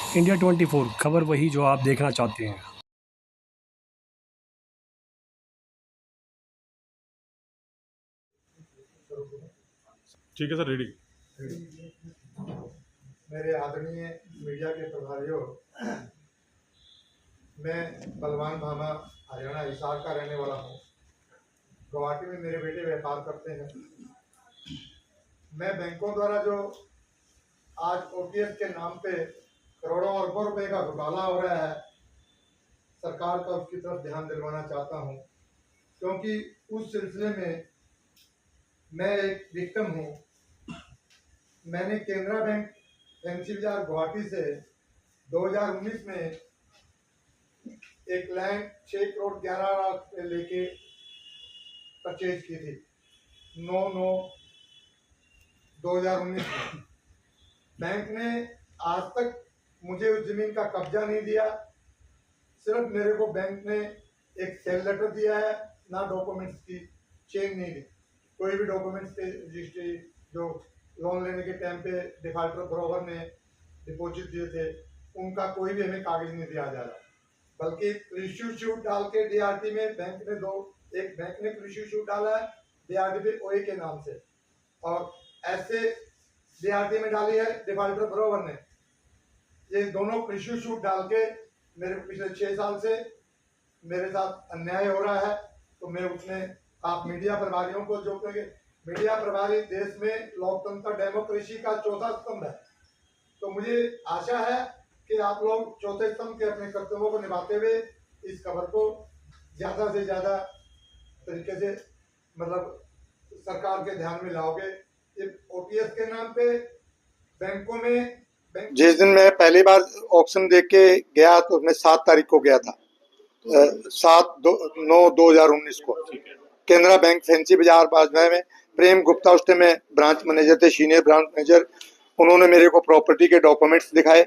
India 24 खबर वही जो आप देखना चाहते हैं। ठीक है सर, रेडी। मेरे आदरणीय मीडिया के प्रभारियों, मैं बलवान भामा हरियाणा हिसार का रहने वाला हूँ। गुवाहाटी में मेरे बेटे व्यापार करते हैं। मैं बैंकों द्वारा जो आज ओटीएस के नाम पे करोड़ों अरबों रुपए का घोटाला हो रहा है, सरकार का उसकी तरफ ध्यान दिलवाना चाहता हूँ, क्योंकि उस सिलसिले में मैं एक विक्टिम हूँ। मैंने केनरा बैंक फैंसी बाजार गुवाहाटी से 2019 में एक लैंड 6 करोड़ 11 लाख लेके परचेज की थी 9/9/2019 में। बैंक ने आज तक मुझे उस जमीन का कब्जा नहीं दिया। सिर्फ मेरे को बैंक ने एक सेल लेटर दिया है, ना डॉक्यूमेंट्स की चेन नहीं दी। कोई भी डॉक्यूमेंट्स के रजिस्ट्री जो लोन लेने के टाइम पे डिफाल्टर बरोबर ने डिपॉजिट दिए थे, उनका कोई भी हमें कागज नहीं दिया जा रहा। बल्कि इश्यू शूट डाल के डीआरटी में बैंक ने एक बैंक ने इश्यू शूट डाला है डीआरटी पे ओए के नाम से, और ऐसे डीआरटी में डाली है डिफाल्टर बरोबर ने। ये दोनों इश्यू शूट डाल के मेरे पिछले 6 साल से मेरे साथ अन्याय हो रहा है। तो मैं उसमें आप मीडिया प्रभारियों को, जो कि मीडिया प्रभारी देश में लोकतंत्र डेमोक्रेसी का चौथा स्तंभ है, तो मुझे आशा है कि आप लोग चौथे स्तंभ के अपने कर्तव्यों को निभाते हुए इस खबर को ज्यादा से ज्यादा तरीके से सरकार के ध्यान में लाओगे। ओटीएस के नाम पे बैंकों में जिस दिन मैं पहली बार ऑक्शन देख के गया तो मैं 7 तारीख को गया था, 7/9/2019 को केनरा बैंक फैंसी बाजार बाजवा में। प्रेम गुप्ता उस टाइम में ब्रांच मैनेजर थे, सीनियर ब्रांच मैनेजर। उन्होंने मेरे को प्रॉपर्टी के डॉक्यूमेंट्स दिखाए।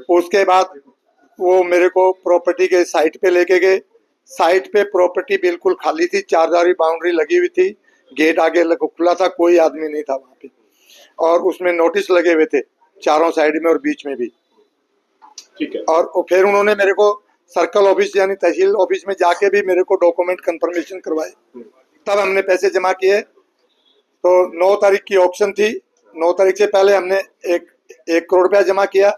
उसके बाद वो मेरे को प्रॉपर्टी के साइट पे लेके गए। साइट पे प्रॉपर्टी बिल्कुल खाली थी, 4 बाउंड्री लगी हुई थी, गेट आगे खुला था, कोई आदमी नहीं था वहाँ पे, और उसमें नोटिस लगे हुए थे चारों साइड में और बीच में भी। ठीक है। और फिर उन्होंने मेरे को सर्कल ऑफिस यानी तहसील ऑफिस में जाके भी मेरे को डॉक्यूमेंट कंफर्मेशन करवाए, तब हमने पैसे जमा किए। तो 9 तारीख की ऑक्शन थी। 9 तारीख से पहले हमने एक करोड़ रुपया जमा किया,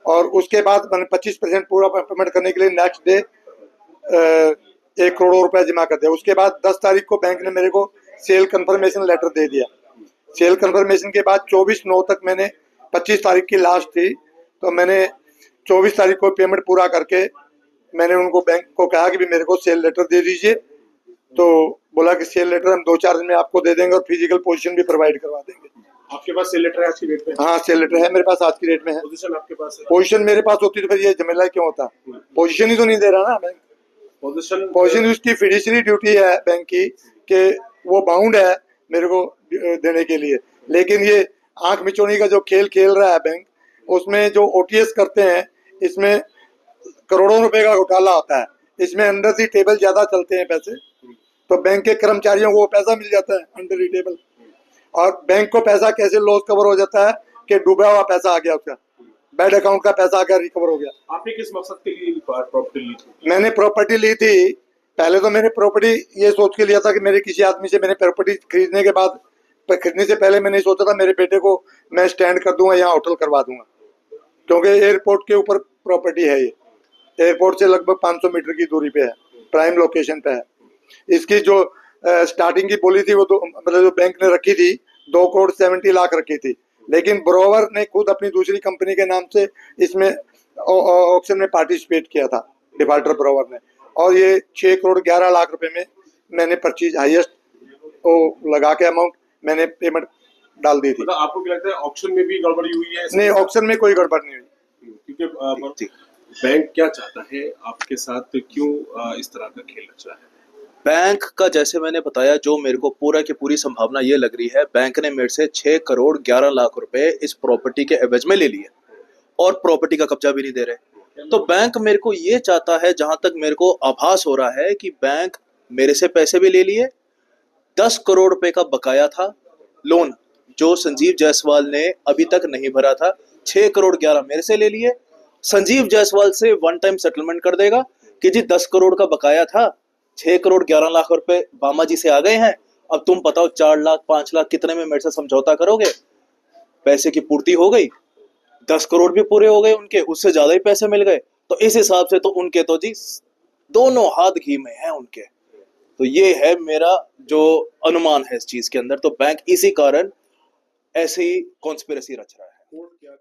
और उसके बाद मैंने 25% पूरा पेमेंट करने के लिए नेक्स्ट डे 1 करोड़ रुपया जमा कर दिया। उसके बाद 10 तारीख को बैंक ने मेरे को सेल कंफर्मेशन लेटर दे दिया। सेल कंफर्मेशन के बाद 24/9 तक मैंने, 25 तारीख की लास्ट थी, तो मैंने 24 तारीख को पेमेंट पूरा करके मैंने उनको बैंक को कहा कि भी मेरे को सेल लेटर दे दीजिए। तो बोला कि सेल लेटर हम 2-4 दिन में आपको दे देंगे और फिजिकल पोजीशन भी प्रोवाइड करवा देंगे। आपके पास सेल लेटर है आज की डेट में? हाँ, सेल लेटर है मेरे पास, आज की डेट में है। पोजीशन आपके पास है? पोजीशन मेरे पास होती तो फिर ये झमेला क्यों होता? पोजीशन ही तो नहीं दे रहा ना बैंक। पोजीशन उसकी फिडुशियरी ड्यूटी है बैंक की कि वो बाउंड है मेरे को देने के लिए, लेकिन ये आंख मिचौनी का जो खेल खेल रहा है बैंक, उसमें जो ओटीएस करते हैं इसमें करोड़ों रुपए का घोटाला होता है। इसमें अंडर दी टेबल ज्यादा चलते हैं पैसे, तो बैंक के कर्मचारियों को वो पैसा मिल जाता है अंडर दी टेबल, और बैंक को पैसा कैसे लॉस कवर हो जाता है कि डूबा हुआ पैसा आ गया, उसका बैड अकाउंट का पैसा आकर रिकवर हो गया। आपने किस मकसद के लिए प्रॉपर्टी ली थी? मैंने प्रॉपर्टी ली थी, पहले तो मैंने प्रॉपर्टी ये सोच के लिया था कि मेरे किसी आदमी से, मैंने प्रॉपर्टी खरीदने के बाद, खरीदने से पहले मैंने सोचा था मेरे बेटे को मैं स्टैंड कर दूंगा, यहाँ होटल करवा दूंगा, क्योंकि एयरपोर्ट के ऊपर प्रॉपर्टी है। ये एयरपोर्ट से लगभग 500 मीटर की दूरी पे है, प्राइम लोकेशन पे है। इसकी जो स्टार्टिंग की बोली थी वो मतलब जो बैंक ने रखी थी 2 करोड़ 70 लाख रखी थी, लेकिन ब्रोवर ने खुद अपनी दूसरी कंपनी के नाम से इसमें ऑक्शन में पार्टिसिपेट किया था, डिफाल्टर ब्रोवर ने, और ये 6 करोड़ 11 लाख रुपए में मैंने परचेज हाईएस्ट लगा के अमाउंट मैंने पेमेंट डाल दी थी। मतलब आपको क्या लगता है ऑक्शन में भी गड़बड़ी हुई है? नहीं, ऑक्शन में कोई गड़बड़ नहीं हुई, क्योंकि बैंक क्या चाहता है आपके साथ, क्यों इस तरह का खेल रच रहा है? बैंक का, जैसे मैंने बताया, जो मेरे को पूरा की पूरी संभावना ये लग रही है, बैंक ने मेरे से 6 करोड़ 11 लाख रुपए इस प्रॉपर्टी के एवज में ले लिए और प्रॉपर्टी का कब्जा भी नहीं दे रहे। तो बैंक मेरे को ये चाहता है, जहां तक मेरे को आभास हो रहा है, कि बैंक मेरे से पैसे भी ले लिए। 10 करोड़ रुपए का बकाया था लोन, जो संजीव जायसवाल ने अभी तक नहीं भरा था, 6 करोड़ 11 मेरे से ले लिए। संजीव जायसवाल से वन टाइम सेटलमेंट कर देगा कि जी 10 करोड़ का बकाया था, 6 करोड़ 11 लाख रुपए बामा जी से आ गए हैं, अब तुम बताओ 4 लाख 5 लाख कितने में मेरे से समझौता करोगे। पैसे की पूर्ति हो गई, 10 करोड़ भी पूरे हो गए उनके, उससे ज्यादा ही पैसे मिल गए। तो इस हिसाब से तो उनके तो जी दोनों हाथ घी में है उनके। तो ये है मेरा जो अनुमान है इस चीज के अंदर। तो बैंक इसी कारण ऐसी कॉन्स्पिरेसी रच रहा है। कोर्ट क्या